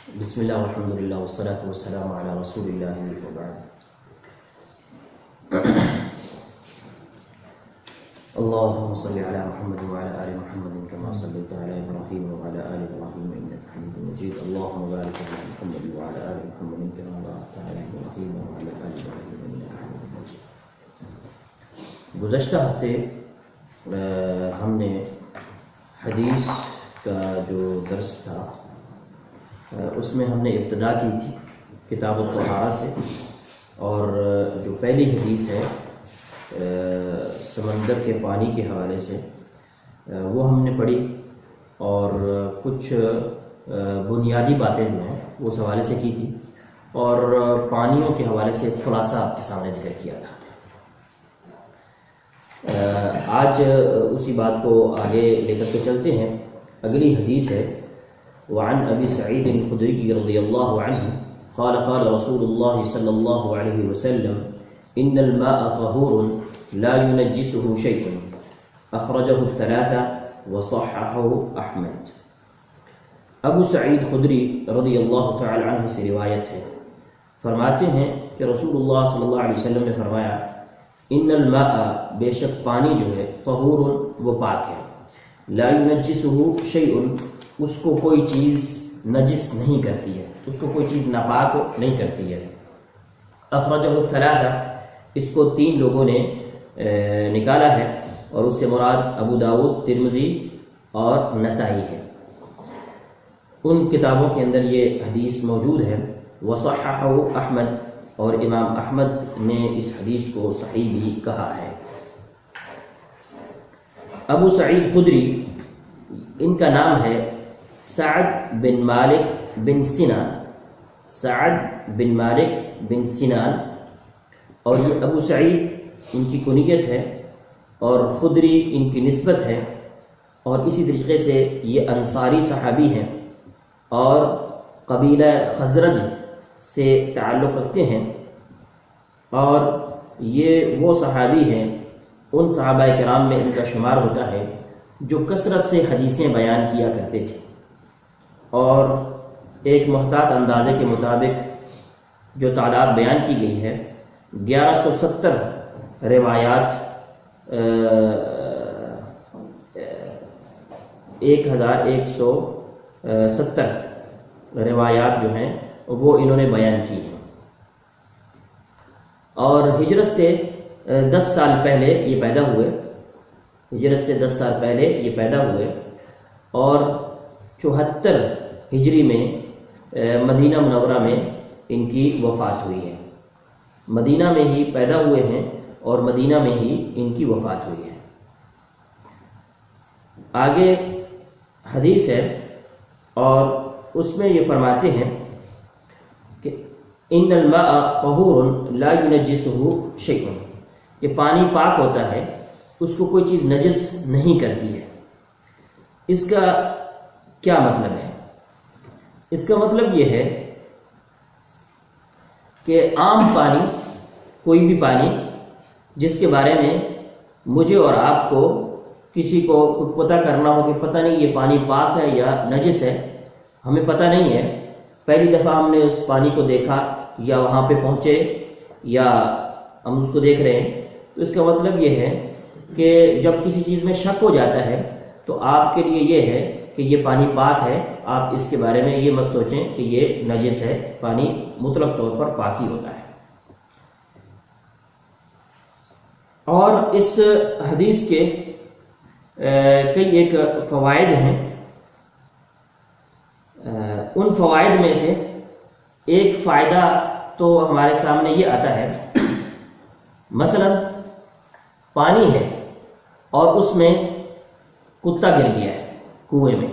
بسم اللہ والحمد للہ والصلاة والسلام علی رسول اللہ وبعد۔ اللہم صلی علی محمد وعلی آل محمد کما صلیت علی ابراہیم وعلی آل ابراہیم انک حمید مجید۔ اللہم بارک علی محمد وعلی آل محمد کما بارکت علی ابراہیم وعلی آل ابراہیم انک حمید مجید۔ گزشتہ ہفتے ہم نے حدیث کا جو درس تھا اس میں ہم نے ابتدا کی تھی کتاب الطہارہ سے، اور جو پہلی حدیث ہے سمندر کے پانی کے حوالے سے وہ ہم نے پڑھی، اور کچھ بنیادی باتیں جو ہیں وہ اس حوالے سے کی تھی، اور پانیوں کے حوالے سے ایک خلاصہ آپ کے سامنے ذکر کیا تھا۔ آج اسی بات کو آگے لے کر کے چلتے ہیں۔ اگلی حدیث ہے وعن ابی سعید الخدری رضی اللہ عنہ قال قال رسول اللہ صلی اللہ علیہ وسلم ان الماء طہور لا ينجسه شيء اخرجہ الثلاثہ وصححہ احمد۔ ابو سعید خدری رضی اللہ تعالی عنہ سے روایت ہے، فرماتے ہیں کہ رسول اللہ صلی اللہ علیہ وسلم نے فرمایا ان الماء بے شک پانی جو ہے طہور وہ پاک ہے، لا ينجسه شيء اس کو کوئی چیز نجس نہیں کرتی ہے، اس کو کوئی چیز ناپاک نہیں کرتی ہے۔ اخرجہ الثلاثہ اس کو 3 لوگوں نے نکالا ہے، اور اس سے مراد ابو داؤد، ترمذی اور نسائی ہے۔ ان کتابوں کے اندر یہ حدیث موجود ہے۔ وصححہ احمد، اور امام احمد نے اس حدیث کو صحیح بھی کہا ہے۔ ابو سعید خدری ان کا نام ہے سعد بن مالک بن سنان، سعد بن مالک بن سنان، اور یہ ابو سعید ان کی کنیت ہے، اور خدری ان کی نسبت ہے، اور اسی طریقے سے یہ انصاری صحابی ہیں اور قبیلہ خزرج سے تعلق رکھتے ہیں، اور یہ وہ صحابی ہیں، ان صحابہ کرام میں ان کا شمار ہوتا ہے جو کثرت سے حدیثیں بیان کیا کرتے تھے، اور ایک محتاط اندازے کے مطابق جو تعداد بیان کی گئی ہے 1170 روایات، 1170 روایات جو ہیں وہ انہوں نے بیان کی ہیں، اور ہجرت سے 10 سال پہلے یہ پیدا ہوئے، ہجرت سے 10 سال پہلے یہ پیدا ہوئے، اور 74 ہجری میں مدینہ منورہ میں ان کی وفات ہوئی ہے۔ مدینہ میں ہی پیدا ہوئے ہیں اور مدینہ میں ہی ان کی وفات ہوئی ہے۔ آگے حدیث ہے، اور اس میں یہ فرماتے ہیں کہ ان الماء طہور لا ينجسه شيء، یہ پانی پاک ہوتا ہے، اس کو کوئی چیز نجس نہیں کرتی ہے۔ اس کا کیا مطلب ہے؟ اس کا مطلب یہ ہے کہ عام پانی، کوئی بھی پانی جس کے بارے میں مجھے اور آپ کو کسی کو پتہ کرنا ہو کہ پتہ نہیں یہ پانی پاک ہے یا نجس ہے، ہمیں پتہ نہیں ہے، پہلی دفعہ ہم نے اس پانی کو دیکھا یا وہاں پہ پہنچے یا ہم اس کو دیکھ رہے ہیں، تو اس کا مطلب یہ ہے کہ جب کسی چیز میں شک ہو جاتا ہے تو آپ کے لیے یہ ہے کہ یہ پانی پاک ہے، آپ اس کے بارے میں یہ مت سوچیں کہ یہ نجس ہے، پانی مطلق طور پر پاک ہی ہوتا ہے۔ اور اس حدیث کے کئی ایک فوائد ہیں، ان فوائد میں سے ایک فائدہ تو ہمارے سامنے یہ آتا ہے، مثلا پانی ہے اور اس میں کتا گر گیا ہے، کنویں میں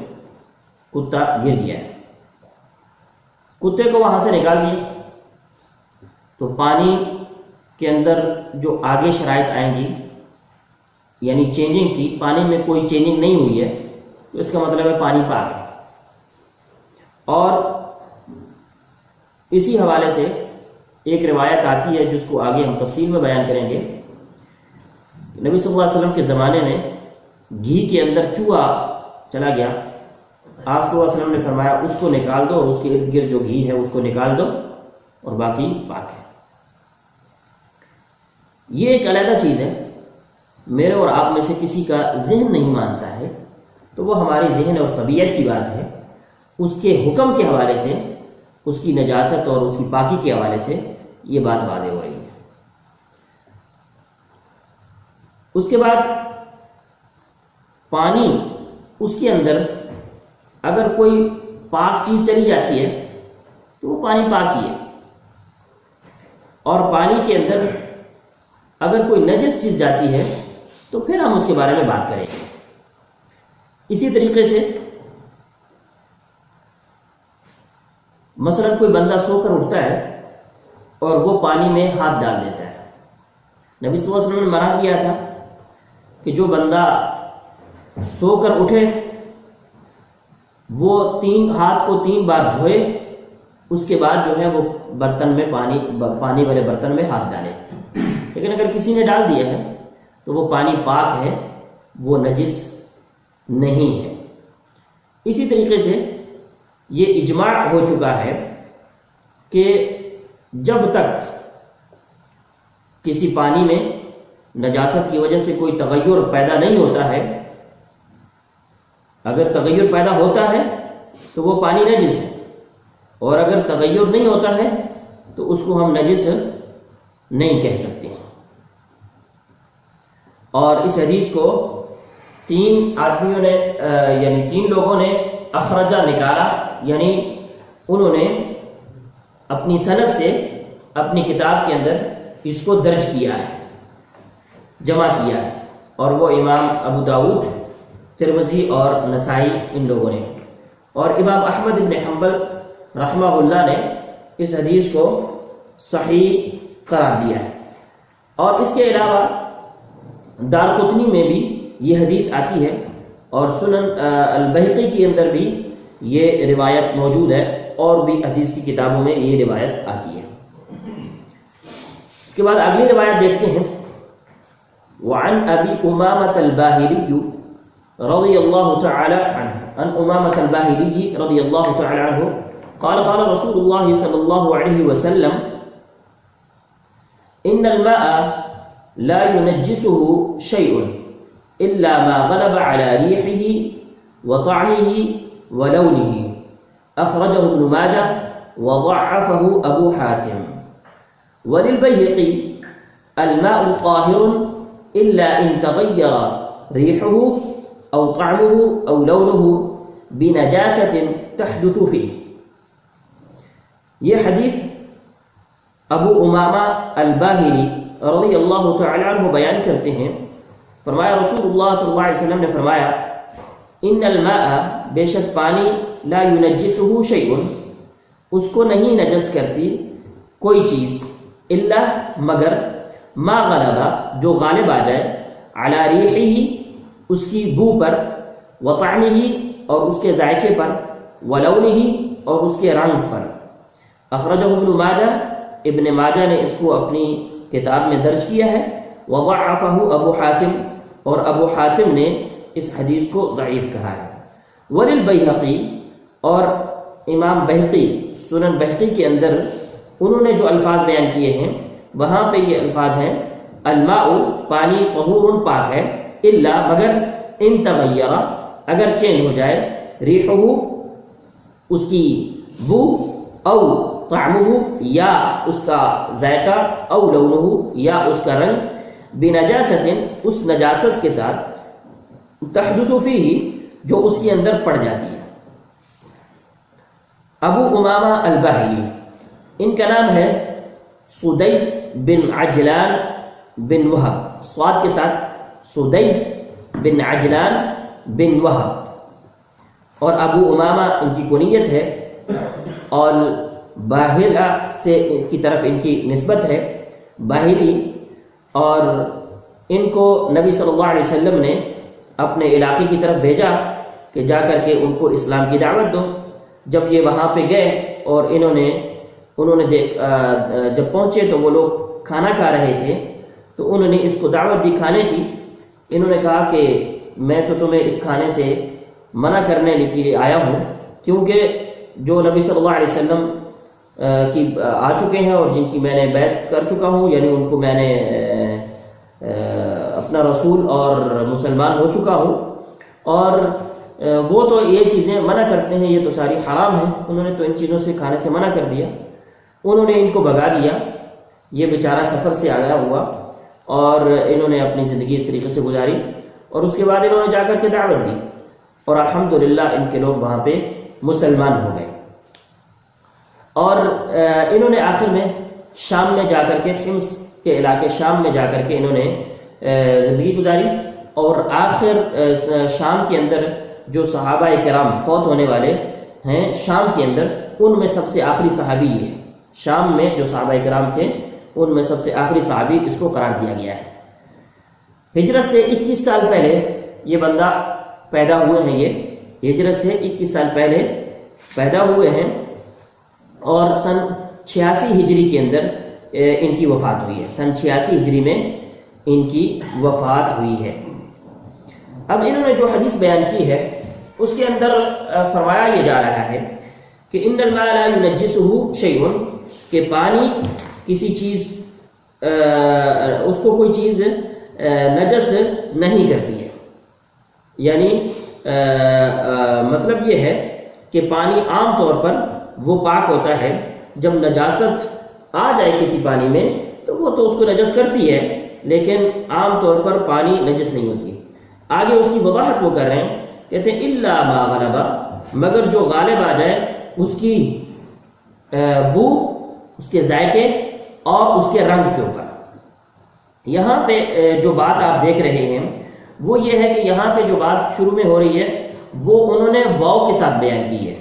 کتا گر گیا ہے، کتے کو وہاں سے نکال دیا، تو پانی کے اندر جو آگے شرائط آئیں گی، یعنی چینجنگ کی، پانی میں کوئی چینجنگ نہیں ہوئی ہے، تو اس کا مطلب ہے پانی پاک ہے۔ اور اسی حوالے سے ایک روایت آتی ہے جس کو آگے ہم تفصیل میں بیان کریں گے۔ نبی صلی اللہ علیہ وسلم کے زمانے میں گھی کے اندر چوہا چلا گیا، آپ صلی اللہ علیہ وسلم نے فرمایا اس کو نکال دو اور اس کے ارد گرد جو گھی ہے اس کو نکال دو اور باقی پاک ہے۔ یہ ایک علیحدہ چیز ہے، میرے اور آپ میں سے کسی کا ذہن نہیں مانتا ہے تو وہ ہماری ذہن اور طبیعت کی بات ہے، اس کے حکم کے حوالے سے، اس کی نجاست اور اس کی پاکی کے حوالے سے یہ بات واضح ہو رہی ہے۔ اس کے بعد پانی، اس کے اندر اگر کوئی پاک چیز چلی جاتی ہے تو وہ پانی پاک ہی ہے، اور پانی کے اندر اگر کوئی نجس چیز جاتی ہے تو پھر ہم اس کے بارے میں بات کریں گے۔ اسی طریقے سے مثلا کوئی بندہ سو کر اٹھتا ہے اور وہ پانی میں ہاتھ ڈال دیتا ہے، نبی صلی اللہ علیہ وسلم نے منع کیا تھا کہ جو بندہ سو کر اٹھے وہ ہاتھ کو 3 بار دھوئے، اس کے بعد جو ہے وہ برتن میں پانی والے برتن میں ہاتھ ڈالے۔ لیکن اگر کسی نے ڈال دیا ہے تو وہ پانی پاک ہے، وہ نجس نہیں ہے۔ اسی طریقے سے یہ اجماع ہو چکا ہے کہ جب تک کسی پانی میں نجاست کی وجہ سے کوئی تغیر پیدا نہیں ہوتا ہے، اگر تغیر پیدا ہوتا ہے تو وہ پانی نجس ہے، اور اگر تغیر نہیں ہوتا ہے تو اس کو ہم نجس نہیں کہہ سکتے۔ اور اس حدیث کو 3 آدمیوں نے یعنی 3 لوگوں نے اخرجہ نکالا، یعنی انہوں نے اپنی سند سے اپنی کتاب کے اندر اس کو درج کیا ہے، جمع کیا ہے، اور وہ امام ابو داؤد، ترمذی اور نسائی ان لوگوں نے، اور امام احمد بن حنبل رحمہ اللہ نے اس حدیث کو صحیح قرار دیا ہے۔ اور اس کے علاوہ دارقطنی میں بھی یہ حدیث آتی ہے، اور سنن البیہقی کے اندر بھی یہ روایت موجود ہے، اور بھی حدیث کی کتابوں میں یہ روایت آتی ہے۔ اس کے بعد اگلی روایت دیکھتے ہیں۔ وعن ابی امامۃ الباہلی رضی اللہ تعالی عنہ، عن امامۃ الباہلی رضی اللہ تعالی عنہ قال قال رسول اللہ صلی اللہ علیہ وسلم ان الماء لا ينجسه شيء إلا ما غلب على ريحه وطعمه ولونه، أخرجه ابن ماجه وضعفه أبو حاتم، وللبيهقي الماء طاهر إلا إن تغير ريحه أو طعمه أو لونه بنجاسة تحدث فيه۔ یہ حدیث ابو امامہ الباہلی رضی اللہ تعالی عنہ بیان کرتے ہیں، فرمایا رسول اللہ صلی اللہ علیہ وسلم نے فرمایا ان الماء، بے شک پانی، لا ينجسه شیء، اس کو نہیں نجس کرتی کوئی چیز، الا مگر، ما غلبا، جو غالب آ جائے، علی ریحہ، اس کی بو پر، وطعمہ، اور اس کے ذائقے پر، ولونہ، اور اس کے رنگ پر۔ اخرجہ ابن ماجہ، ابن ماجہ نے اس کو اپنی کتاب میں درج کیا ہے، وضعفہ ابو حاتم، اور ابو حاتم نے اس حدیث کو ضعیف کہا ہے۔ وللبیہقی، اور امام بہقی، سنن بہقی کے اندر انہوں نے جو الفاظ بیان کیے ہیں وہاں پہ یہ الفاظ ہیں، الماء، پانی، طہور، پاک ہے، الا، مگر، ان تغیر، اگر چینج ہو جائے، ریحہ، اس کی بو، او طعمہ، یا اس کا ذائقہ، او لونہ، یا اس کا رنگ، بنجاست، اس نجاست کے ساتھ، تحدث فیہ، جو اس کے اندر پڑ جاتی ہے۔ ابو امامہ الباہلی، ان کا نام ہے صدی بن عجلان بن وہب، صاد کے ساتھ صدی بن عجلان بن وہب، اور ابو امامہ ان کی کنیت ہے، اور باہلا سے کی طرف ان کی نسبت ہے، باہلی، اور ان کو نبی صلی اللہ علیہ وسلم نے اپنے علاقے کی طرف بھیجا کہ جا کر کے ان کو اسلام کی دعوت دو۔ جب یہ وہاں پہ گئے اور انہوں نے جب پہنچے تو وہ لوگ کھانا کھا رہے تھے، تو انہوں نے اس کو دعوت دی کھانے کی۔ انہوں نے کہا کہ میں تو تمہیں اس کھانے سے منع کرنے کے لیے آیا ہوں، کیونکہ جو نبی صلی اللہ علیہ وسلم کی آ چکے ہیں اور جن کی میں نے بیعت کر چکا ہوں، یعنی ان کو میں نے اپنا رسول اور مسلمان ہو چکا ہوں، اور وہ تو یہ چیزیں منع کرتے ہیں، یہ تو ساری حرام ہیں، انہوں نے تو ان چیزوں سے کھانے سے منع کر دیا، انہوں نے ان کو بھگا دیا، یہ بیچارہ سفر سے آیا ہوا اور انہوں نے اپنی زندگی اس طریقے سے گزاری، اور اس کے بعد انہوں نے جا کر کے دعوت دی اور الحمدللہ ان کے لوگ وہاں پہ مسلمان ہو گئے، اور انہوں نے آخر میں شام میں جا کر کے، حمص کے علاقے شام میں جا کر کے انہوں نے زندگی گزاری، اور آخر شام کے اندر جو صحابہ کرام فوت ہونے والے ہیں شام کے اندر، ان میں سب سے آخری صحابی یہ ہے، شام میں جو صحابہ کرام تھے ان میں سب سے آخری صحابی اس کو قرار دیا گیا ہے۔ ہجرت سے 21 سال پہلے یہ بندہ پیدا ہوئے ہیں، یہ ہجرت سے 21 سال پہلے پیدا ہوئے ہیں، اور سن 86 ہجری کے اندر ان کی وفات ہوئی ہے، سن 86 ہجری میں ان کی وفات ہوئی ہے۔ اب انہوں نے جو حدیث بیان کی ہے اس کے اندر فرمایا یہ جا رہا ہے کہ ان الماء لا ينجسه شيء، کہ پانی کسی چیز اس کو کوئی چیز نجس نہیں کرتی ہے، یعنی مطلب یہ ہے کہ پانی عام طور پر وہ پاک ہوتا ہے، جب نجاست آ جائے کسی پانی میں تو وہ تو اس کو نجس کرتی ہے، لیکن عام طور پر پانی نجس نہیں ہوتی۔ آگے اس کی وضاحت وہ کر رہے ہیں، کہتے ہیں الا ما غلب، مگر جو غالب آ جائے اس کی بو، اس کے ذائقے اور اس کے رنگ کے اوپر۔ یہاں پہ جو بات آپ دیکھ رہے ہیں وہ یہ ہے کہ یہاں پہ جو بات شروع میں ہو رہی ہے وہ انہوں نے واو کے ساتھ بیان کی ہے،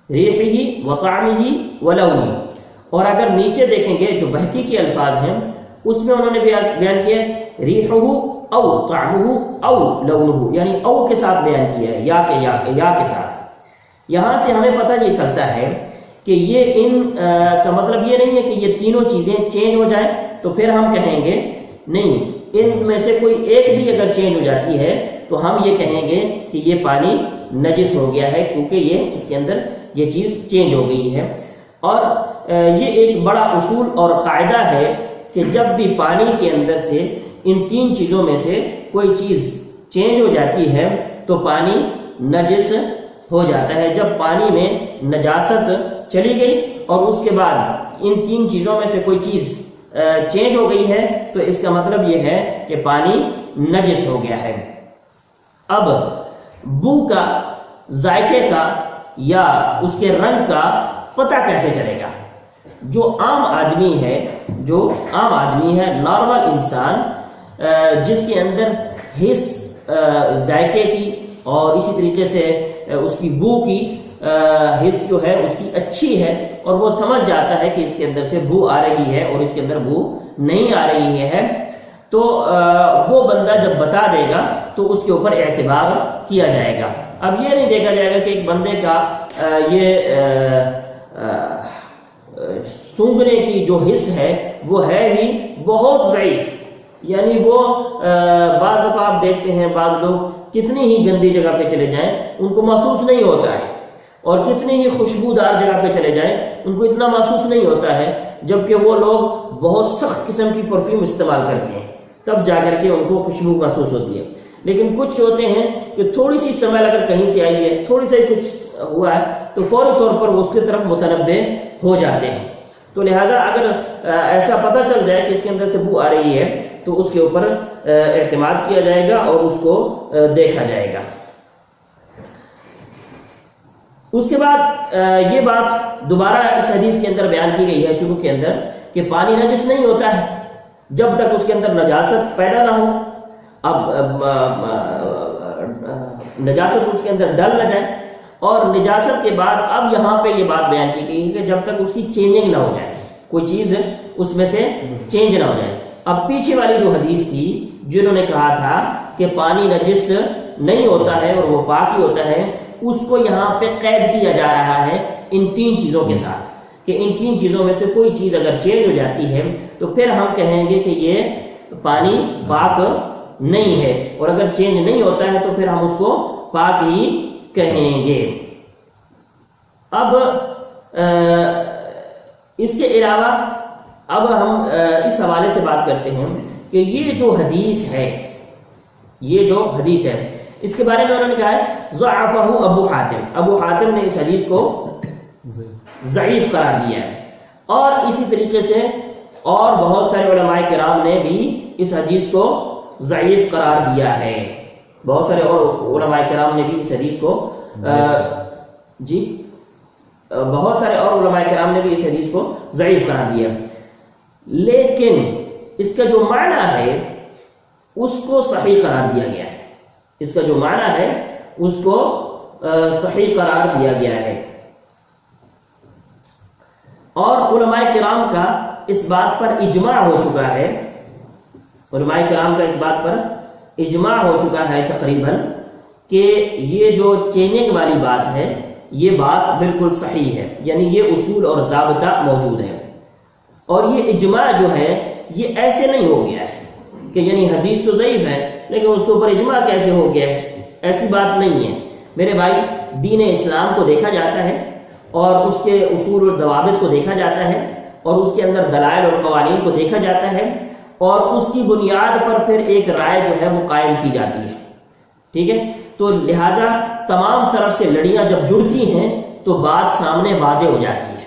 ریحہ وطعمہ ولونہ، اور اگر نیچے دیکھیں گے جو بہقی کے الفاظ ہیں اس میں انہوں نے بیان کیا ہے ریحہ او طعمہ او لونہ، یعنی او کے ساتھ بیان کیا ہے، یا کے ساتھ۔ یہاں سے ہمیں پتہ یہ چلتا ہے کہ یہ ان کا مطلب یہ نہیں ہے کہ یہ تینوں چیزیں چینج ہو جائیں تو پھر ہم کہیں گے نہیں، ان میں سے کوئی ایک بھی اگر چینج ہو جاتی ہے تو ہم یہ کہیں گے کہ یہ پانی نجس ہو گیا ہے، کیونکہ یہ اس کے اندر یہ چیز چینج ہو گئی ہے۔ اور یہ ایک بڑا اصول اور قاعدہ ہے کہ جب بھی پانی کے اندر سے ان تین چیزوں میں سے کوئی چیز چینج ہو جاتی ہے تو پانی نجس ہو جاتا ہے۔ جب پانی میں نجاست چلی گئی اور اس کے بعد ان تین چیزوں میں سے کوئی چیز چینج ہو گئی ہے تو اس کا مطلب یہ ہے کہ پانی نجس ہو گیا ہے۔ اب بو کا، ذائقے کا یا اس کے رنگ کا پتہ کیسے چلے گا؟ جو عام آدمی ہے نارمل انسان، جس کے اندر حس ذائقے کی اور اسی طریقے سے اس کی بو کی حس جو ہے اس کی اچھی ہے، اور وہ سمجھ جاتا ہے کہ اس کے اندر سے بو آ رہی ہے اور اس کے اندر بو نہیں آ رہی ہے، تو وہ بندہ جب بتا دے گا تو اس کے اوپر اعتبار کیا جائے گا۔ اب یہ نہیں دیکھا جائے گا کہ ایک بندے کا یہ سونگھنے کی جو حس ہے وہ ہے ہی بہت ضعیف، یعنی وہ بعض دفعہ آپ دیکھتے ہیں بعض لوگ کتنی ہی گندی جگہ پہ چلے جائیں ان کو محسوس نہیں ہوتا ہے، اور کتنی ہی خوشبودار جگہ پہ چلے جائیں ان کو اتنا محسوس نہیں ہوتا ہے، جبکہ وہ لوگ بہت سخت قسم کی پرفیوم استعمال کرتے ہیں تب جا کر کے ان کو خوشبو محسوس ہوتی ہے۔ لیکن کچھ ہوتے ہیں کہ تھوڑی سی سمیل اگر کہیں سے آئی ہے، تھوڑی سی کچھ ہوا ہے تو فوری طور پر وہ اس کی طرف متنبع ہو جاتے ہیں۔ تو لہذا اگر ایسا پتہ چل جائے کہ اس کے اندر سے بو آ رہی ہے تو اس کے اوپر اعتماد کیا جائے گا اور اس کو دیکھا جائے گا۔ اس کے بعد یہ بات دوبارہ اس حدیث کے اندر بیان کی گئی ہے شروع کے اندر کہ پانی نجس نہیں ہوتا ہے جب تک اس کے اندر نجاست پیدا نہ ہو۔ اب نجاست اس کے اندر ڈل نہ جائے، اور نجاست کے بعد اب یہاں پہ یہ بات بیان کی گئی ہے کہ جب تک اس کی چینجنگ نہ ہو جائے، کوئی چیز اس میں سے چینج نہ ہو جائے۔ اب پیچھے والی جو حدیث تھی جنہوں نے کہا تھا کہ پانی نجس نہیں ہوتا ہے اور وہ پاک ہی ہوتا ہے، اس کو یہاں پہ قید کیا جا رہا ہے ان تین چیزوں کے ساتھ، کہ ان تین چیزوں میں سے کوئی چیز اگر چینج ہو جاتی ہے تو پھر ہم کہیں گے کہ یہ پانی پاک نہیں ہے، اور اگر چینج نہیں ہوتا ہے تو پھر ہم اس کو پاک ہی کہیں گے۔ اب اس کے علاوہ اب ہم اس حوالے سے بات کرتے ہیں کہ یہ جو حدیث ہے، یہ جو حدیث ہے اس کے بارے میں انہوں نے کہا ہے ضعفہ ابو حاتم، ابو حاتم نے اس حدیث کو ضعیف قرار دیا ہے، اور اسی طریقے سے اور بہت سارے علماء کرام نے بھی اس حدیث کو ضعیف قرار دیا ہے، بہت سارے اور علماء کرام نے بھی اس حدیث کو بہت سارے اور علماء کرام نے بھی اس حدیث کو ضعیف قرار دیا، لیکن اس کا جو معنی ہے اس کو صحیح قرار دیا گیا ہے، اس کا جو معنی ہے اس کو صحیح قرار دیا گیا ہے، اور علماء کرام کا اس بات پر اجماع ہو چکا ہے، علماء کرام کا اس بات پر اجماع ہو چکا ہے تقریباً کہ یہ جو چیننگ والی بات ہے یہ بات بالکل صحیح ہے، یعنی یہ اصول اور ضابطہ موجود ہے، اور یہ اجماع جو ہے یہ ایسے نہیں ہو گیا ہے کہ یعنی حدیث تو ضعیف ہے لیکن اس کے اوپر اجماع کیسے ہو گیا ہے، ایسی بات نہیں ہے میرے بھائی۔ دین اسلام کو دیکھا جاتا ہے اور اس کے اصول اور ضوابط کو دیکھا جاتا ہے اور اس کے اندر دلائل اور قوانین کو دیکھا جاتا ہے، اور اس کی بنیاد پر پھر ایک رائے جو ہے وہ قائم کی جاتی ہے، ٹھیک ہے۔ تو لہٰذا تمام طرف سے لڑیاں جب جڑتی ہیں تو بات سامنے واضح ہو جاتی ہے،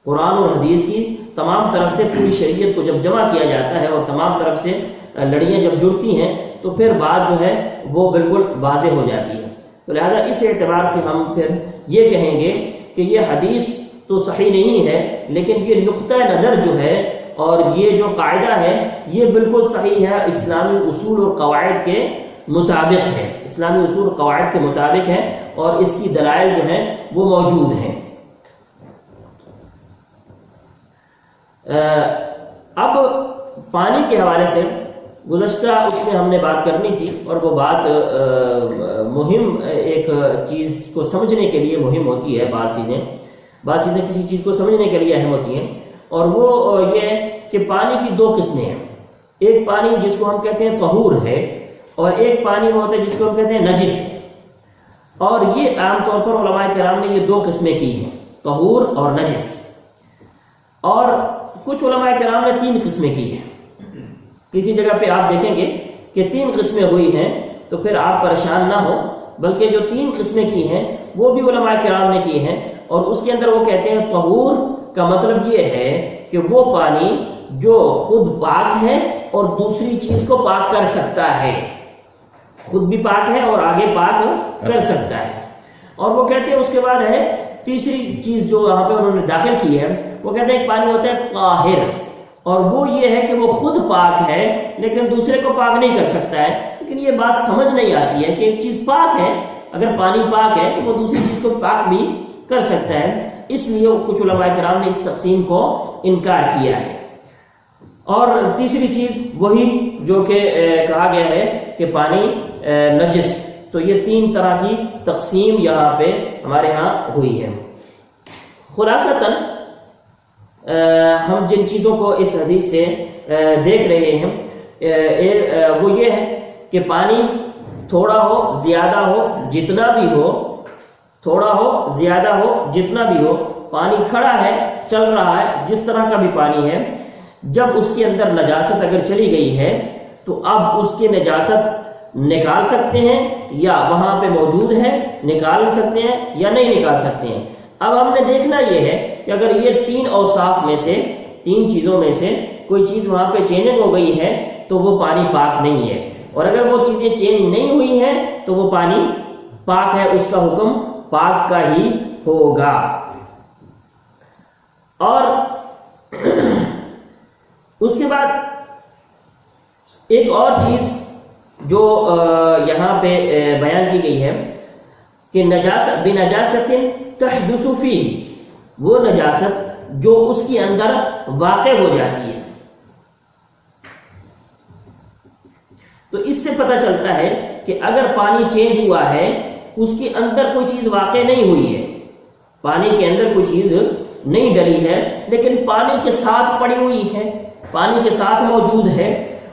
قرآن اور حدیث کی تمام طرف سے پوری شریعت کو جب جمع کیا جاتا ہے اور تمام طرف سے لڑیاں جب جڑتی ہیں تو پھر بات جو ہے وہ بالکل واضح ہو جاتی ہے۔ تو لہذا اس اعتبار سے ہم پھر یہ کہیں گے کہ یہ حدیث تو صحیح نہیں ہے، لیکن یہ نقطہ نظر جو ہے اور یہ جو قاعدہ ہے یہ بالکل صحیح ہے، اسلامی اصول اور قواعد کے مطابق ہے، اسلامی اصول اور قواعد کے مطابق ہے، اور اس کی دلائل جو ہیں وہ موجود ہیں۔ اب پانی کے حوالے سے گزشتہ اس میں ہم نے بات کرنی تھی، اور وہ بات مہم ایک چیز کو سمجھنے کے لیے مہم ہوتی ہے، بعض چیزیں کسی چیز کو سمجھنے کے لیے اہم ہوتی ہیں، اور وہ یہ کہ پانی کی دو قسمیں ہیں، ایک پانی جس کو ہم کہتے ہیں طہور ہے، اور ایک پانی وہ ہوتا ہے جس کو ہم کہتے ہیں نجس، اور یہ عام طور پر علماء کرام نے یہ دو قسمیں کی ہیں، طہور اور نجس، اور کچھ علماء کرام نے 3 قسمیں کی ہیں۔ کسی جگہ پہ آپ دیکھیں گے کہ 3 قسمیں ہوئی ہیں تو پھر آپ پریشان نہ ہو، بلکہ جو 3 قسمیں کی ہیں وہ بھی علماء کرام نے کی ہیں، اور اس کے اندر وہ کہتے ہیں طہور کا مطلب یہ ہے کہ وہ پانی جو خود پاک ہے اور دوسری چیز کو پاک کر سکتا ہے، خود بھی پاک ہے اور آگے پاک کر سکتا ہے، اور وہ کہتے ہیں اس کے بعد ہے تیسری چیز جو یہاں پہ انہوں نے داخل کی ہے، وہ کہتے ہیں ایک پانی ہوتا ہے طاہر، اور وہ یہ ہے کہ وہ خود پاک ہے لیکن دوسرے کو پاک نہیں کر سکتا ہے۔ لیکن یہ بات سمجھ نہیں آتی ہے کہ ایک چیز پاک ہے، اگر پانی پاک ہے تو وہ دوسری چیز کو پاک بھی کر سکتا ہے، اس لیے کچھ علماء کرام نے اس تقسیم کو انکار کیا ہے۔ اور تیسری چیز وہی جو کہ کہا گیا ہے کہ پانی نجس، تو یہ 3 طرح کی تقسیم یہاں پہ ہمارے ہاں ہوئی ہے۔ خلاصتاً ہم جن چیزوں کو اس حدیث سے دیکھ رہے ہیں وہ یہ ہے کہ پانی تھوڑا ہو زیادہ ہو جتنا بھی ہو، تھوڑا ہو زیادہ ہو جتنا بھی ہو، پانی کھڑا ہے چل رہا ہے جس طرح کا بھی پانی ہے، جب اس کے اندر نجاست اگر چلی گئی ہے تو اب اس کی نجاست نکال سکتے ہیں یا وہاں پہ موجود ہے نکال سکتے ہیں یا نہیں نکال سکتے ہیں۔ اب ہم نے دیکھنا یہ ہے کہ اگر یہ 3 اوصاف میں سے 3 چیزوں میں سے کوئی چیز وہاں پہ چینج ہو گئی ہے تو وہ پانی پاک نہیں ہے، اور اگر وہ چیزیں چینج نہیں ہوئی ہیں تو وہ پانی پاک ہے، اس کا حکم پاک کا ہی ہوگا۔ اور اس کے بعد ایک اور چیز جو یہاں پہ بیان کی گئی ہے کہ نجاست بنجاست تحدث فیہ، وہ نجاست جو اس کے اندر واقع ہو جاتی ہے۔ تو اس سے پتہ چلتا ہے کہ اگر پانی چینج ہوا ہے اس کے اندر کوئی چیز واقع نہیں ہوئی ہے، پانی کے اندر کوئی چیز نہیں ڈلی ہے لیکن پانی کے ساتھ پڑی ہوئی ہے، پانی کے ساتھ موجود ہے،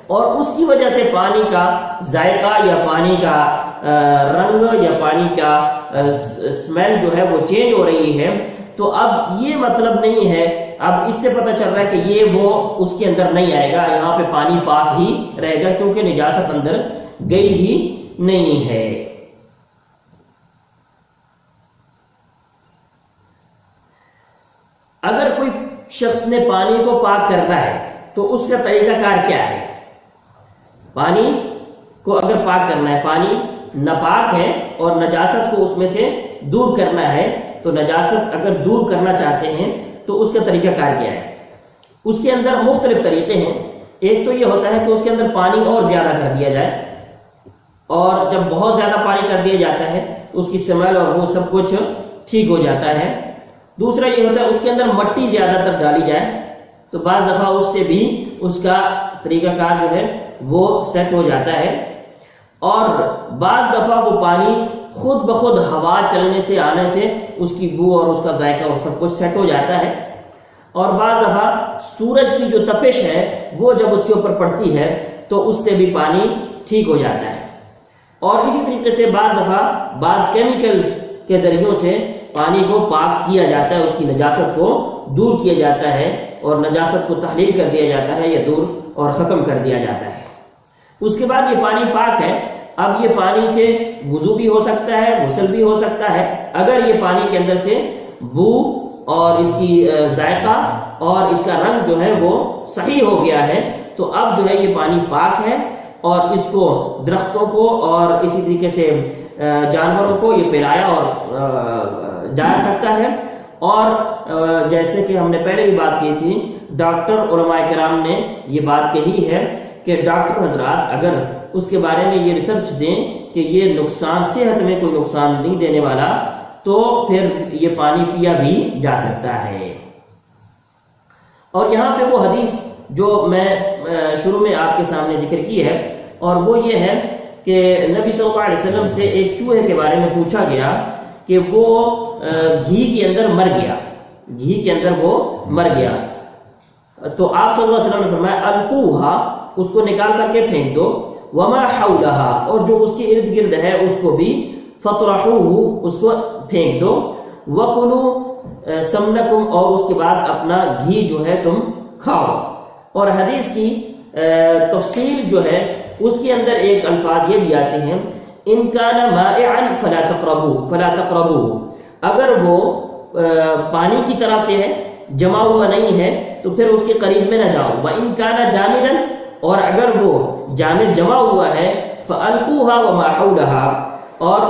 اور اس کی وجہ سے پانی کا ذائقہ یا پانی کا رنگ یا پانی کا اسمیل جو ہے وہ چینج ہو رہی ہے، تو اب یہ مطلب نہیں ہے، اب اس سے پتہ چل رہا ہے کہ یہ وہ اس کے اندر نہیں آئے گا، یہاں پہ پانی پاک ہی رہے گا کیونکہ نجاست اندر گئی ہی نہیں ہے۔ اگر کوئی شخص نے پانی کو پاک کرنا ہے تو اس کا طریقہ کار کیا ہے؟ پانی کو اگر پاک کرنا ہے، پانی ناپاک ہے اور نجاست کو اس میں سے دور کرنا ہے، تو نجاست اگر دور کرنا چاہتے ہیں تو اس کا طریقہ کار کیا ہے؟ اس کے اندر مختلف طریقے ہیں۔ ایک تو یہ ہوتا ہے کہ اس کے اندر پانی اور زیادہ کر دیا جائے، اور جب بہت زیادہ پانی کر دیا جاتا ہے تو اس کی اسمیل اور وہ سب کچھ ٹھیک ہو جاتا ہے۔ دوسرا یہ ہوتا ہے اس کے اندر مٹی زیادہ تر ڈالی جائے، تو بعض دفعہ اس سے بھی اس کا طریقہ کار جو ہے وہ سیٹ ہو جاتا ہے، اور بعض دفعہ وہ پانی خود بخود ہوا چلنے سے آنے سے اس کی بو اور اس کا ذائقہ اور سب کچھ سیٹ ہو جاتا ہے، اور بعض دفعہ سورج کی جو تپش ہے وہ جب اس کے اوپر پڑتی ہے تو اس سے بھی پانی ٹھیک ہو جاتا ہے۔ اور اسی طریقے سے بعض دفعہ بعض کیمیکلز کے ذریعوں سے پانی کو پاک کیا جاتا ہے، اس کی نجاست کو دور کیا جاتا ہے اور نجاست کو تحلیل کر دیا جاتا ہے یا دور اور ختم کر دیا جاتا ہے۔ اس کے بعد یہ پانی پاک ہے، اب یہ پانی سے وضو بھی ہو سکتا ہے، غسل بھی ہو سکتا ہے۔ اگر یہ پانی کے اندر سے بو اور اس کی ذائقہ اور اس کا رنگ جو ہے وہ صحیح ہو گیا ہے تو اب جو ہے یہ پانی پاک ہے، اور اس کو درختوں کو اور اسی طریقے سے جانوروں کو یہ پلایا اور جا سکتا ہے۔ اور جیسے کہ ہم نے پہلے بھی بات کی تھی، ڈاکٹر علماء کرام نے یہ بات کہی ہے کہ ڈاکٹر حضرات اگر اس کے بارے میں یہ ریسرچ دیں کہ یہ نقصان صحت میں کوئی نقصان نہیں دینے والا، تو پھر یہ پانی پیا بھی جا سکتا ہے۔ اور یہاں پہ وہ حدیث جو میں شروع میں آپ کے سامنے ذکر کی ہے، اور وہ یہ ہے کہ نبی صلی اللہ علیہ وسلم سے ایک چوہے کے بارے میں پوچھا گیا کہ وہ گھی کے اندر مر گیا، گھی کے اندر وہ مر گیا، تو آپ صلی اللہ علیہ وسلم نے فرمایا القوہا، اس کو نکال کر کے پھینک دو، وما حولہا، اور جو اس کے ارد گرد ہے اس کو بھی فطرحوہ، اس کو پھینک دو، وکلوا سمنکم، اور اس کے بعد اپنا گھی جو ہے تم کھاؤ۔ اور حدیث کی تفصیل جو ہے اس کے اندر ایک الفاظ یہ بھی آتے ہیں، ان کان مائعا فلا تقربوه، اگر وہ پانی کی طرح سے ہے، جمع ہوا نہیں ہے تو پھر اس کے قریب میں نہ جاؤ، وان کان جامدا، اور اگر وہ جامد جمع ہوا ہے فالقوها وما حولها، اور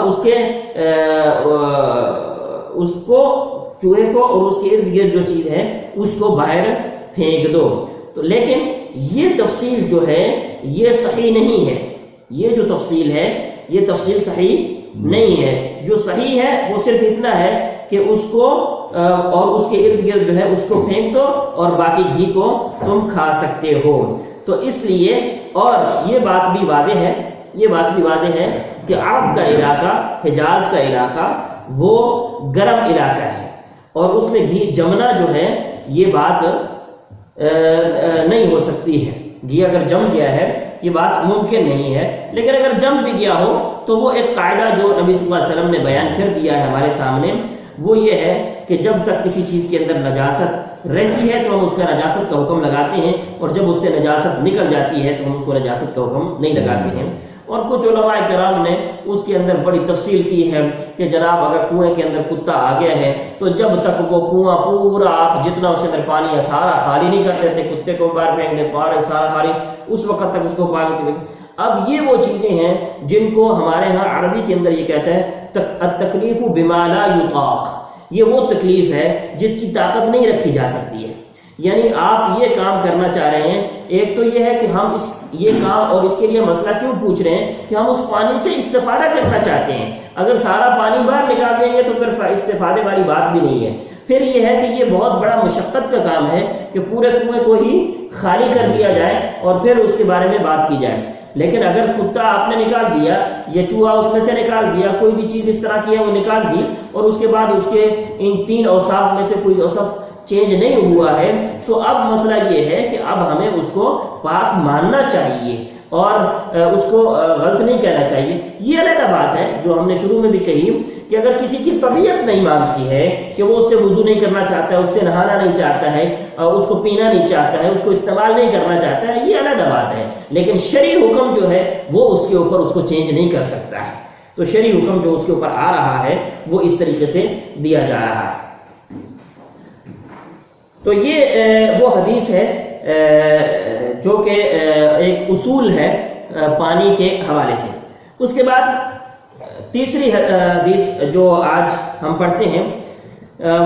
اس کو چوہے کو اور اس کے ارد گرد جو چیز ہے اس کو باہر پھینک دو۔ تو لیکن یہ تفصیل جو ہے یہ صحیح نہیں ہے، یہ جو تفصیل ہے یہ تفصیل صحیح نہیں ہے۔ جو صحیح ہے وہ صرف اتنا ہے کہ اس کو اور اس کے ارد گرد جو ہے اس کو پھینک دو اور باقی گھی کو تم کھا سکتے ہو۔ تو اس لیے، اور یہ بات بھی واضح ہے، یہ بات بھی واضح ہے کہ عرب کا علاقہ، حجاز کا علاقہ وہ گرم علاقہ ہے، اور اس میں گھی جمنا جو ہے یہ بات نہیں ہو سکتی ہے۔ گھی اگر جم گیا ہے یہ بات ممکن نہیں ہے، لیکن اگر جم بھی گیا ہو تو وہ ایک قاعدہ جو نبی صلی اللہ علیہ وسلم نے بیان کر دیا ہے ہمارے سامنے، وہ یہ ہے کہ جب تک کسی چیز کے اندر نجاست رہتی ہے تو ہم اس کا نجاست کا حکم لگاتے ہیں، اور جب اس سے نجاست نکل جاتی ہے تو ہم اس کو نجاست کا حکم نہیں لگاتے ہیں۔ اور کچھ علماء کرام نے اس کے اندر بڑی تفصیل کی ہے کہ جناب اگر کنویں کے اندر کتا آ گیا ہے تو جب تک وہ کنواں پورا آپ جتنا اس کے اندر پانی ہے سارا خالی نہیں کرتے تھے، کتے کو باہر پھینک دے پارے سارا خالی، اس وقت تک اس کو پانی۔ اب یہ وہ چیزیں ہیں جن کو ہمارے ہاں عربی کے اندر یہ کہتا ہے التکلیف بما لا یطاق، یہ وہ تکلیف ہے جس کی طاقت نہیں رکھی جا سکتی ہے۔ یعنی آپ یہ کام کرنا چاہ رہے ہیں، ایک تو یہ ہے کہ ہم یہ کام، اور اس کے لیے مسئلہ کیوں پوچھ رہے ہیں کہ ہم اس پانی سے استفادہ کرنا چاہتے ہیں۔ اگر سارا پانی باہر نکال دیں گے تو پھر استفادے والی بات بھی نہیں ہے۔ پھر یہ ہے کہ یہ بہت بڑا مشقت کا کام ہے کہ پورے کنویں کو ہی خالی کر دیا جائے اور پھر اس کے بارے میں بات کی جائے۔ لیکن اگر کتا آپ نے نکال دیا یا چوہا اس میں سے نکال دیا، کوئی بھی چیز اس طرح کی ہے وہ نکال دی، اور اس کے بعد اس کے ان تین اوصاف میں سے کوئی اوصاف چینج نہیں ہوا ہے، تو اب مسئلہ یہ ہے کہ اب ہمیں اس کو پاک ماننا چاہیے۔ اور اس کو غلط نہیں کہنا چاہیے. یہ علیحدہ بات ہے جو ہم نے شروع میں بھی کہی کہ اگر کسی کی طبیعت نہیں مانتی ہے کہ وہ اس سے وضو نہیں کرنا چاہتا ہے, اس سے نہانا نہیں چاہتا ہے, اس کو پینا نہیں چاہتا ہے, اس کو استعمال نہیں کرنا چاہتا ہے, یہ علیحدہ بات ہے. لیکن شرعی حکم جو ہے وہ اس کے اوپر اس کو چینج نہیں کر سکتا ہے. تو شرعی حکم جو اس کے اوپر آ رہا ہے وہ اس طریقے سے دیا جا رہا ہے. تو یہ وہ حدیث ہے جو کہ ایک اصول ہے پانی کے حوالے سے. اس کے بعد تیسری حدیث جو آج ہم پڑھتے ہیں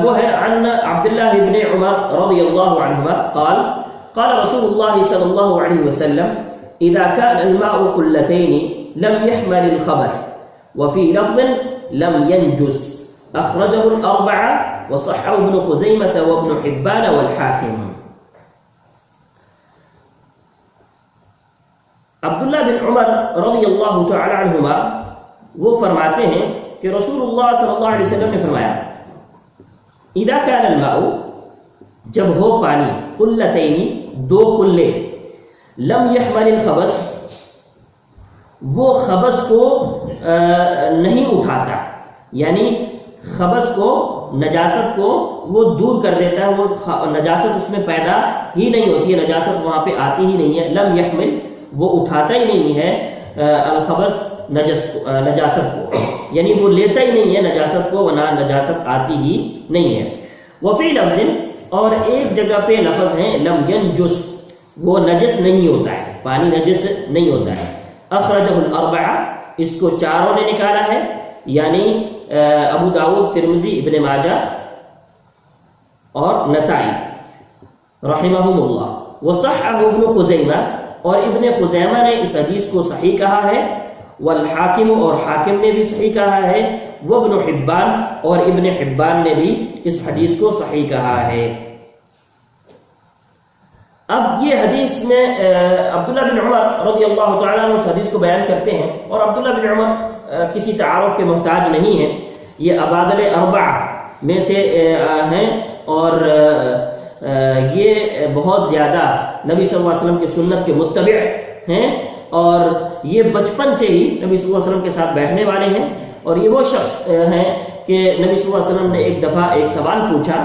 وہ ہے عن عبداللہ ابن عمر رضی اللہ عنہما قال قال رسول اللہ صلی اللہ علیہ وسلم اذا كان الماء قلتين لم يحمل الخبث وفي لفظ لم ينجس اخرجه الاربعة وصححه ابن خزيمة وابن حبان والحاكم. عبداللہ بن عمر رضی اللہ تعالی عنہما وہ فرماتے ہیں کہ رسول اللہ صلی اللہ علیہ وسلم نے فرمایا اذا كان الماء جب ہو پانی قلتین دو کلے لم يحمل الخبث وہ خبث کو نہیں اٹھاتا, یعنی خبث کو نجاست کو وہ دور کر دیتا ہے, وہ نجاست اس میں پیدا ہی نہیں ہوتی ہے, نجاست وہاں پہ آتی ہی نہیں ہے. لم يحمل وہ اٹھاتا ہی نہیں ہے الخبث نجاست کو, یعنی وہ لیتا ہی نہیں ہے نجاست کو, ورنہ نجاست آتی ہی نہیں ہے. وفی لفظ اور ایک جگہ پہ لفظ ہے لم ینجس وہ نجس نہیں ہوتا ہے, پانی نجس نہیں ہوتا ہے. اخرجہ الاربعہ اس کو چاروں نے نکالا ہے, یعنی ابو داؤد, ترمذی, ابن ماجہ اور نسائی رحمہم اللہ. وصححہ ابن خزیمہ اور ابن خزیمہ نے اس حدیث کو صحیح کہا ہے. والحاکم اور حاکم نے بھی صحیح کہا ہے. وابن حبان اور ابن حبان نے بھی اس حدیث کو صحیح کہا ہے. اب یہ حدیث میں عبداللہ بن عمر رضی اللہ تعالیٰ عنہ اس حدیث کو بیان کرتے ہیں, اور عبداللہ بن عمر کسی تعارف کے محتاج نہیں ہیں, یہ ابادل اربعہ میں سے ہیں, اور یہ بہت زیادہ نبی صلی اللہ علیہ وسلم کی سنت کے متبع ہیں, اور یہ بچپن سے ہی نبی صلی اللہ علیہ وسلم کے ساتھ بیٹھنے والے ہیں. اور یہ وہ شخص ہیں کہ نبی صلی اللہ علیہ وسلم نے ایک دفعہ ایک سوال پوچھا,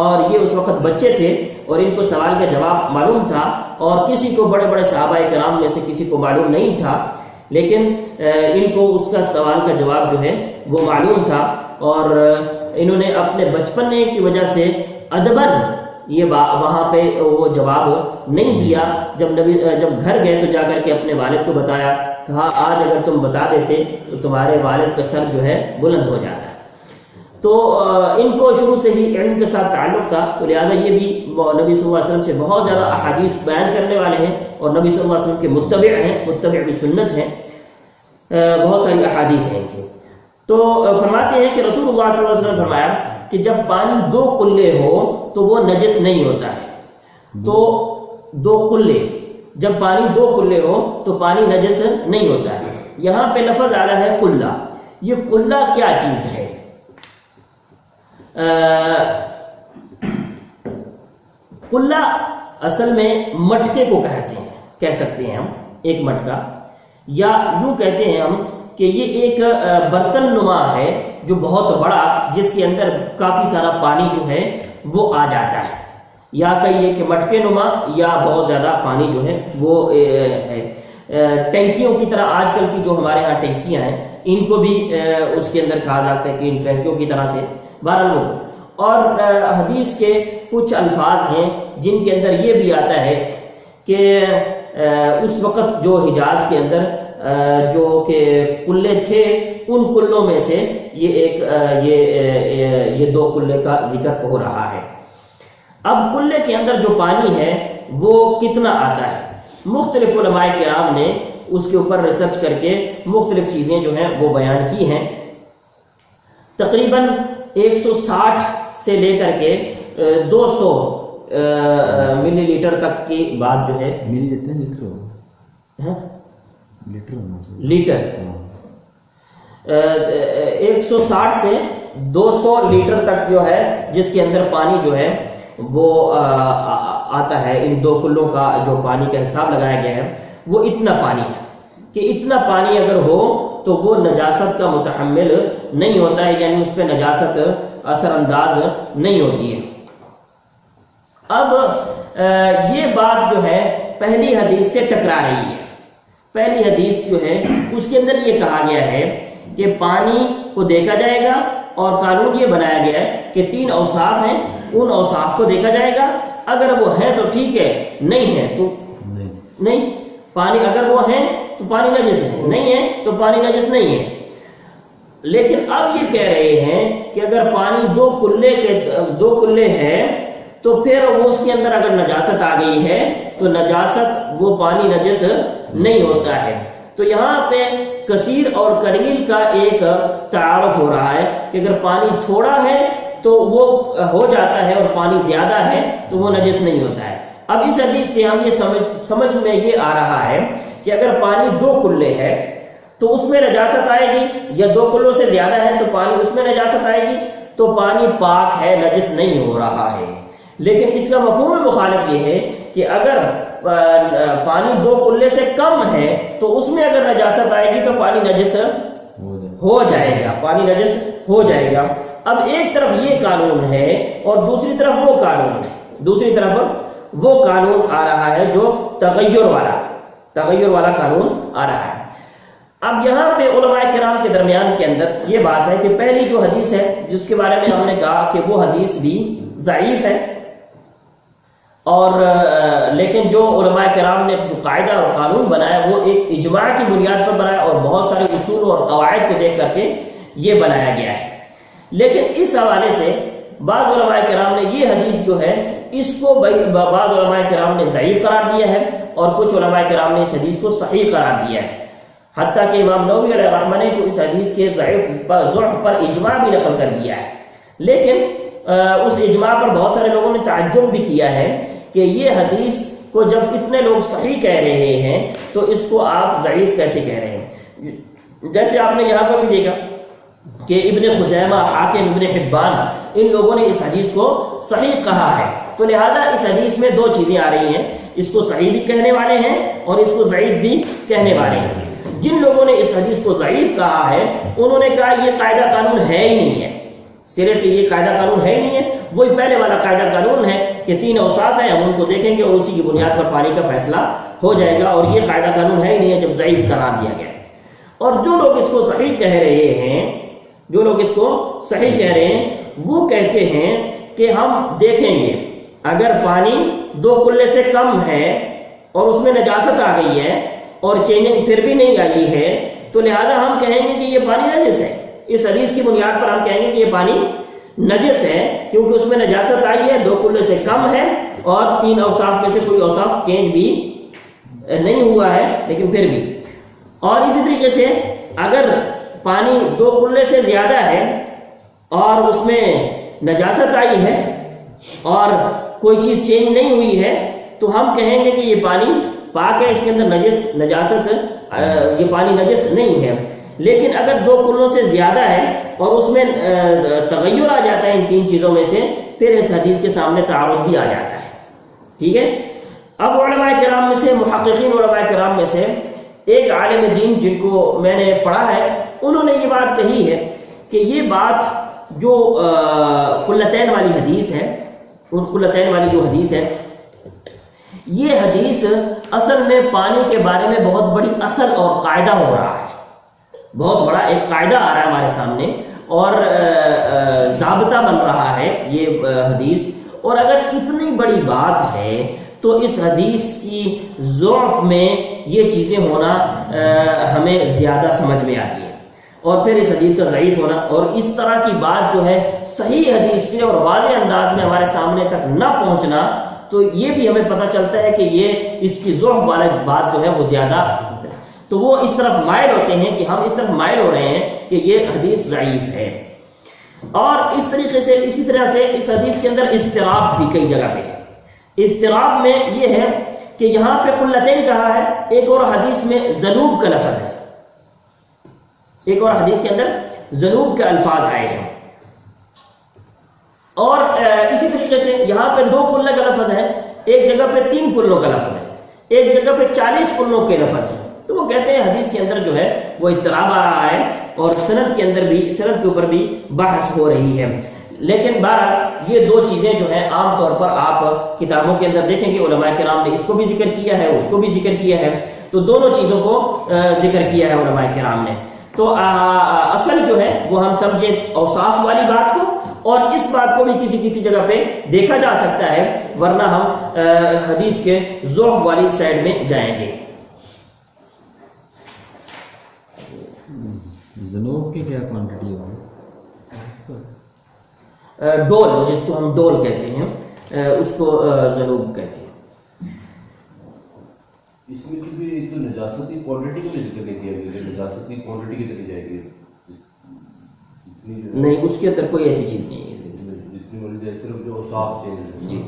اور یہ اس وقت بچے تھے اور ان کو سوال کا جواب معلوم تھا, اور کسی کو بڑے بڑے صحابہ کرام میں سے کسی کو معلوم نہیں تھا, لیکن ان کو اس کا سوال کا جواب جو ہے وہ معلوم تھا, اور انہوں نے اپنے بچپنے کی وجہ سے ادباً یہ وہاں پہ وہ جواب نہیں دیا. جب گھر گئے تو جا کر کے اپنے والد کو بتایا, کہا آج اگر تم بتا دیتے تو تمہارے والد کا سر جو ہے بلند ہو جاتا. تو ان کو شروع سے ہی علم کے ساتھ تعلق تھا, تو لہٰذا یہ بھی نبی صلی اللہ علیہ وسلم سے بہت زیادہ احادیث بیان کرنے والے ہیں, اور نبی صلی اللہ علیہ وسلم کے متبع ہیں, متبع بھی سنت ہیں, بہت ساری احادیث ہیں ان سے. تو فرماتے ہیں کہ رسول اللہ صلی اللہ علیہ وسلم نے فرمایا کہ جب پانی دو کلے ہو تو وہ نجس نہیں ہوتا ہے. تو دو کلے, جب پانی دو کلے ہو تو پانی نجس نہیں ہوتا ہے. یہاں پہ لفظ آ رہا ہے قلہ. یہ قلہ کیا چیز ہے؟ قلہ اصل میں مٹکے کو کہہ سکتے ہیں ہم, ایک مٹکا, یا یوں کہتے ہیں ہم کہ یہ ایک برتن نما ہے جو بہت بڑا, جس کے اندر کافی سارا پانی جو ہے وہ آ جاتا ہے, یا کہیے کہ مٹکے نما یا بہت زیادہ پانی جو ہے وہ ہے. ٹینکیوں کی طرح آج کل کی جو ہمارے ہاں ٹینکیاں ہیں ان کو بھی اس کے اندر کہا جاتا ہے کہ ان ٹینکیوں کی طرح سے بہرحال. اور حدیث کے کچھ الفاظ ہیں جن کے اندر یہ بھی آتا ہے کہ اس وقت جو حجاز کے اندر جو کہ کلے تھے ان کلوں میں سے یہ دو کلے کا ذکر ہو رہا ہے. اب کلے کے اندر جو پانی ہے وہ کتنا آتا ہے؟ مختلف علماء کرام نے اس کے اوپر ریسرچ کر کے مختلف چیزیں جو ہیں وہ بیان کی ہیں. تقریباً 160 سے لے کر کے 200 ملی لیٹر تک کی بات جو ہے. ملی لیٹر لیٹر 160 سے 200 لیٹر تک جو ہے جس کے اندر پانی جو ہے وہ آتا ہے، ان دو کلوں کا جو پانی کا حساب لگایا گیا ہے وہ اتنا پانی ہے کہ اتنا پانی اگر ہو تو وہ نجاست کا متحمل نہیں ہوتا ہے، یعنی اس پہ نجاست اثر انداز نہیں ہوتی ہے۔ اب یہ بات جو ہے پہلی حدیث سے ٹکرا رہی ہے۔ پہلی حدیث جو ہے اس کے اندر یہ کہا گیا ہے کہ پانی کو دیکھا جائے گا، اور قانون یہ بنایا گیا ہے کہ 3 اوصاف ہیں، ان اوصاف کو دیکھا جائے گا، اگر وہ ہیں تو ٹھیک ہے، نہیں ہے تو نہیں۔ پانی اگر وہ ہیں تو پانی نجس ہے، نہیں ہے تو پانی نجس نہیں ہے۔ لیکن اب یہ کہہ رہے ہیں کہ اگر پانی دو کلے ہیں تو پھر وہ اس کے اندر اگر نجاست آ گئی ہے تو نجاست وہ پانی نجس نہیں ہوتا ہے۔ تو یہاں پہ کثیر اور قلیل کا ایک تعارف ہو رہا ہے کہ اگر پانی تھوڑا ہے تو وہ ہو جاتا ہے، اور پانی زیادہ ہے تو وہ نجس نہیں ہوتا ہے۔ اب اس حدیث سے ہم یہ سمجھ میں یہ آ رہا ہے کہ اگر پانی 2 کلے ہے تو اس میں نجاست آئے گی، یا 2 کلوں سے زیادہ ہے تو پانی اس میں نجاست آئے گی، تو پانی پاک ہے، نجس نہیں ہو رہا ہے۔ لیکن اس کا مفہوم مخالف یہ ہے کہ اگر پانی 2 کلے سے کم ہے تو اس میں اگر نجاست آئے گی تو پانی نجس ہو جائے گا، پانی نجس ہو جائے گا۔ اب ایک طرف یہ قانون ہے اور دوسری طرف وہ قانون ہے، دوسری طرف وہ قانون آ رہا ہے جو تغیر والا قانون آ رہا ہے۔ اب یہاں پہ علماء کرام کے درمیان کے اندر یہ بات ہے کہ پہلی جو حدیث ہے جس کے بارے میں ہم نے کہا کہ وہ حدیث بھی ضعیف ہے، اور لیکن جو علماء کرام نے جو قاعدہ اور قانون بنایا وہ ایک اجماع کی بنیاد پر بنایا، اور بہت سارے اصول اور قواعد کو دیکھ کر کے یہ بنایا گیا ہے۔ لیکن اس حوالے سے بعض علماء کرام نے یہ حدیث جو ہے اس کو بعض علماء کرام نے ضعیف قرار دیا ہے، اور کچھ علماء کرام نے اس حدیث کو صحیح قرار دیا ہے۔ حتیٰ کہ امام نووی علیہ الرحمہ نے تو اس حدیث کے ضعف پر اجماع بھی نقل کر دیا ہے۔ لیکن اس اجماع پر بہت سارے لوگوں نے تعجب بھی کیا ہے کہ یہ حدیث کو جب اتنے لوگ صحیح کہہ رہے ہیں تو اس کو آپ ضعیف کیسے کہہ رہے ہیں؟ جیسے آپ نے یہاں پر بھی دیکھا کہ ابن خزیمہ، حاکم، ابن حبان، ان لوگوں نے اس حدیث کو صحیح کہا ہے، تو لہذا اس حدیث میں 2 چیزیں آ رہی ہیں، اس کو صحیح بھی کہنے والے ہیں اور اس کو ضعیف بھی کہنے والے ہیں۔ جن لوگوں نے اس حدیث کو ضعیف کہا ہے انہوں نے کہا یہ قاعدہ قانون ہے ہی نہیں ہے، سرے سے یہ قاعدہ قانون ہے ہی نہیں ہے، وہی پہلے والا قاعدہ قانون ہے کہ 3 اوصاف ہیں، ہم ان کو دیکھیں گے اور اسی کی بنیاد پر پانی کا فیصلہ ہو جائے گا، اور یہ قاعدہ قانون ہے ہی نہیں ہے جب ضعیف قرار دیا گیا۔ اور جو لوگ اس کو صحیح کہہ رہے ہیں، جو لوگ اس کو صحیح کہہ رہے ہیں وہ کہتے ہیں کہ ہم دیکھیں گے اگر پانی 2 کلے سے کم ہے اور اس میں نجاست آ گئی ہے اور چینجنگ پھر بھی نہیں آئی ہے تو لہٰذا ہم کہیں گے کہ یہ پانی نجس ہے۔ اس حدیث کی بنیاد پر ہم کہیں گے کہ یہ پانی نجس ہے کیونکہ اس میں نجاست آئی ہے، 2 کلے سے کم ہے، اور 3 اوصاف میں سے کوئی اوصاف چینج بھی نہیں ہوا ہے لیکن پھر بھی۔ اور اسی طریقے سے اگر پانی 2 کلے سے زیادہ ہے اور اس میں نجاست آئی ہے اور کوئی چیز چینج نہیں ہوئی ہے تو ہم کہیں گے کہ یہ پانی پاک ہے، اس کے اندر نجاست یہ پانی نجس نہیں ہے۔ لیکن اگر 2 کلوں سے زیادہ ہے اور اس میں تغیر آ جاتا ہے ان 3 چیزوں میں سے، پھر اس حدیث کے سامنے تعارض بھی آ جاتا ہے۔ ٹھیک ہے، اب علماء کرام میں سے، محققین علماء کرام میں سے ایک عالم دین جن کو میں نے پڑھا ہے انہوں نے یہ بات کہی ہے کہ یہ بات جو قلتین والی حدیث ہے، ان قلتین والی جو حدیث ہے، یہ حدیث اصل میں پانی کے بارے میں بہت بڑی اصل اور قاعدہ ہو رہا ہے، بہت بڑا ایک قاعدہ آ رہا ہے ہمارے سامنے اور ضابطہ بن رہا ہے یہ حدیث۔ اور اگر اتنی بڑی بات ہے تو اس حدیث کی ضعف میں یہ چیزیں ہونا ہمیں زیادہ سمجھ میں آتی ہے، اور پھر اس حدیث کا ضعیف ہونا اور اس طرح کی بات جو ہے صحیح حدیث سے اور واضح انداز میں ہمارے سامنے تک نہ پہنچنا، تو یہ بھی ہمیں پتہ چلتا ہے کہ یہ اس کی ضعف والی بات جو ہے وہ زیادہ، تو وہ اس طرف مائل ہوتے ہیں کہ ہم اس طرف مائل ہو رہے ہیں کہ یہ حدیث ضعیف ہے۔ اور اس طریقے سے اسی طرح سے اس حدیث کے اندر اضطراب بھی کئی جگہ پہ ہے۔ اضطراب میں یہ ہے کہ یہاں پہ قلتین کہا ہے، ایک اور حدیث میں ذنوب کا لفظ ہے، ایک اور حدیث کے اندر ذنوب کے الفاظ آئے ہیں، اور اسی طریقے سے یہاں پہ 2 کلے کا لفظ ہے، ایک جگہ پہ 3 کلوں کا لفظ ہے، ایک جگہ پہ 40 کلوں کے لفظ ہیں. تو وہ کہتے ہیں حدیث کے اندر جو ہے وہ اضطراب آ رہا ہے اور سند کے اندر بھی، سند کے اوپر بھی بحث ہو رہی ہے. لیکن بہرحال یہ 2 چیزیں جو ہیں عام طور پر آپ کتابوں کے اندر دیکھیں گے علماء کرام نے اس کو بھی ذکر کیا ہے، اس کو بھی ذکر کیا ہے، تو دونوں چیزوں کو ذکر کیا ہے علماء کرام نے. تو اصل جو ہے وہ ہم سمجھیں اوصاف والی بات کو، اور اس بات کو بھی کسی کسی جگہ پہ دیکھا جا سکتا ہے، ورنہ ہم حدیث کے ضعف والی سائڈ میں جائیں گے. ذنوب کی کیا کوانٹٹی ہوگی؟ ڈول، جس کو ہم ڈول کہتے ہیں، اس کو ذنوب کہتے ہیں. اس میں بھی تو نجاست کی کوانٹٹی کو بھی ذکر نہیں کیا گیا، نجاست کی کوانٹٹی کتنی جائے گی؟ نہیں، اس کے اندر کوئی ایسی چیز نہیں ہے. جتنی مرضی جائے، صرف جو صاف چیز ہے. جی.